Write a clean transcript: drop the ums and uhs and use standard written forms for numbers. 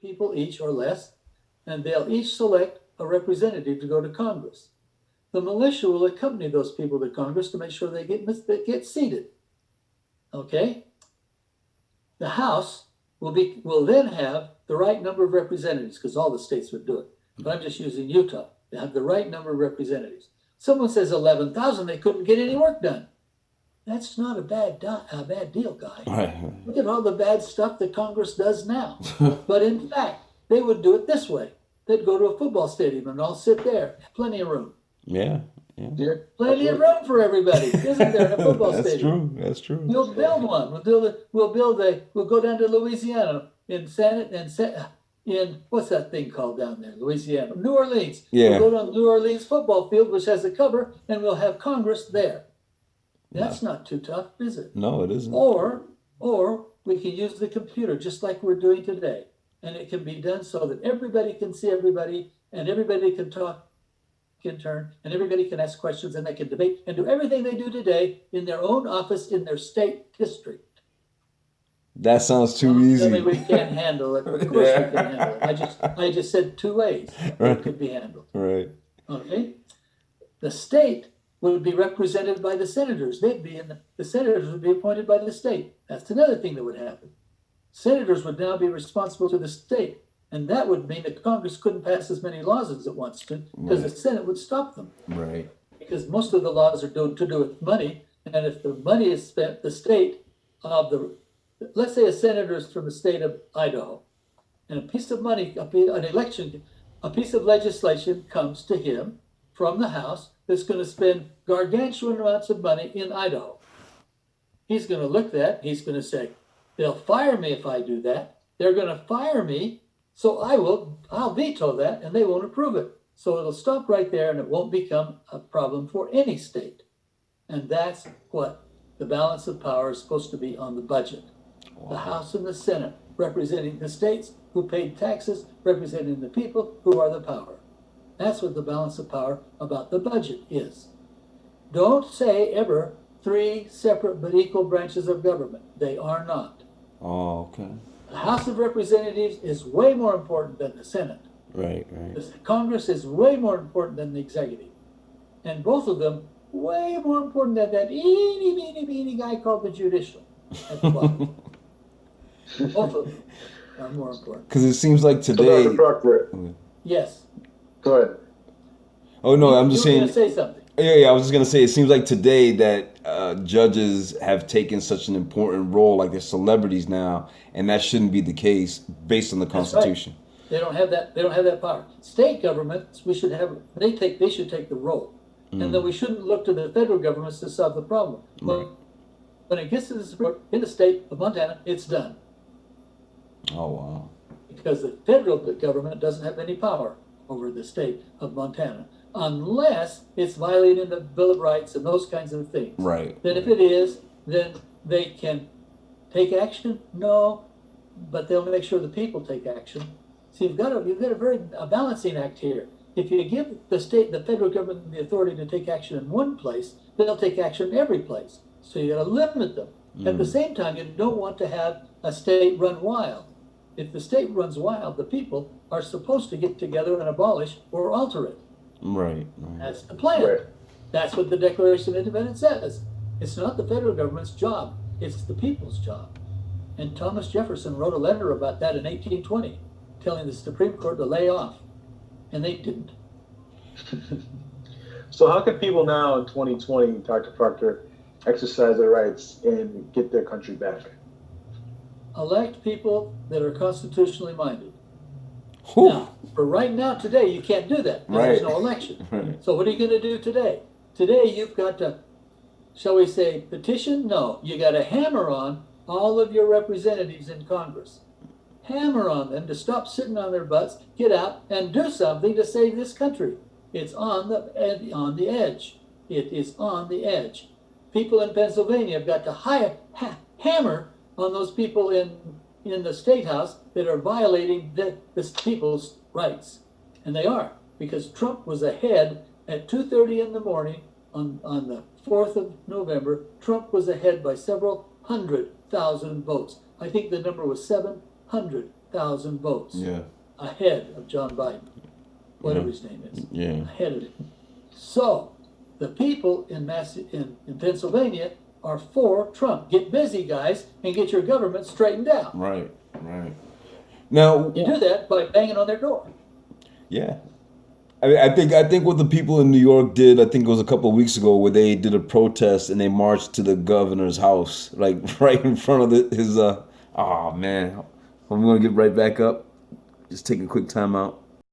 people each or less, and they'll each select a representative to go to Congress. The militia will accompany those people to Congress to make sure they get seated. Okay? The House will then have the right number of representatives, because all the states would do it. But I'm just using Utah. They have the right number of representatives. Someone says 11,000, they couldn't get any work done. That's not a bad deal, guy. Right. Look at all the bad stuff that Congress does now. But in fact, they would do it this way. They'd go to a football stadium and all sit there. Plenty of room. Yeah. Plenty of room for everybody, isn't there, in a football That's stadium? true. That's true. We'll build one. We'll go down to Louisiana in what's that thing called down there? Louisiana. New Orleans. Yeah. We'll go to New Orleans football field, which has a cover, and we'll have Congress there. That's not too tough, is it? No, it isn't. Or we can use the computer just like we're doing today. And it can be done so that everybody can see everybody and everybody can talk in turn and everybody can ask questions and they can debate and do everything they do today in their own office in their state district. That sounds too easy. Tell me we can't handle it. Of course we can handle it. I just said 2 ways it could be handled. Right. Okay? The state would be represented by the senators. The senators would be appointed by the state. That's another thing that would happen. Senators would now be responsible to the state. And that would mean that Congress couldn't pass as many laws as it wants to, because the Senate would stop them. Right. Because most of the laws are to do with money. And if the money is spent, the state let's say a senator is from the state of Idaho, and a piece of money, a piece of legislation comes to him from the House that's going to spend gargantuan amounts of money in Idaho. He's going to look at that. He's going to say, they'll fire me if I do that. They're going to fire me, so I'll veto that, and they won't approve it. So it'll stop right there, and it won't become a problem for any state. And that's what the balance of power is supposed to be on the budget. Wow. The House and the Senate representing the states who paid taxes, representing the people who are the power. That's what the balance of power about the budget is. Don't say ever 3 separate but equal branches of government. They are not. Oh, okay. The House of Representatives is way more important than the Senate. Right. The Congress is way more important than the executive. And both of them way more important than that eeny guy called the judicial at the bottom. Both of them are more important. Because it seems like today... Dr. Proctor. Yes. Go ahead. Oh, no, I'm just saying... You were going to say something. Yeah, I was just going to say, it seems like today that judges have taken such an important role, like they're celebrities now, and that shouldn't be the case based on the Constitution. Right. They don't have that power. State governments, they should take the role. And then we shouldn't look to the federal governments to solve the problem. But when it gets to the Supreme Court in the state of Montana, it's done. Oh, wow. Because the federal government doesn't have any power over the state of Montana, unless it's violating the Bill of Rights and those kinds of things. Right. Then if it is, then they can take action? No, but they'll make sure the people take action. So you've got a balancing act here. If you give the federal government the authority to take action in one place, they'll take action in every place. So you got to limit them. At the same time, you don't want to have a state run wild. If the state runs wild, the people are supposed to get together and abolish or alter it. Right. That's the plan. Right. That's what the Declaration of Independence says. It's not the federal government's job. It's the people's job. And Thomas Jefferson wrote a letter about that in 1820, telling the Supreme Court to lay off. And they didn't. So how can people now in 2020, Dr. Proctor, exercise their rights and get their country back? Elect people that are constitutionally minded. Whew. Now, for right now, today, you can't do that. There's no election. Right. So what are you going to do today? Today, you've got to, shall we say, petition? No. You got to hammer on all of your representatives in Congress. Hammer on them to stop sitting on their butts, get out, and do something to save this country. It's on the edge. It is on the edge. People in Pennsylvania have got to hammer on those people in the State House that are violating the people's rights. And they are, because Trump was ahead at 2:30 in the morning on the 4th of November. Trump was ahead by several 100,000 votes. I think the number was 700,000 8,000 votes Yeah. ahead of John Biden, whatever Yeah. his name is, Yeah. ahead of him. So the people in Pennsylvania are for Trump. Get busy, guys, and get your government straightened out. Right. Right. Now, You do that by banging on their door. yeah. I mean, I think what the people in New York did, I think it was a couple of weeks ago, where they did a protest and they marched to the governor's house, like right in front of his. Oh man, I'm gonna get right back up. Just take a quick time out.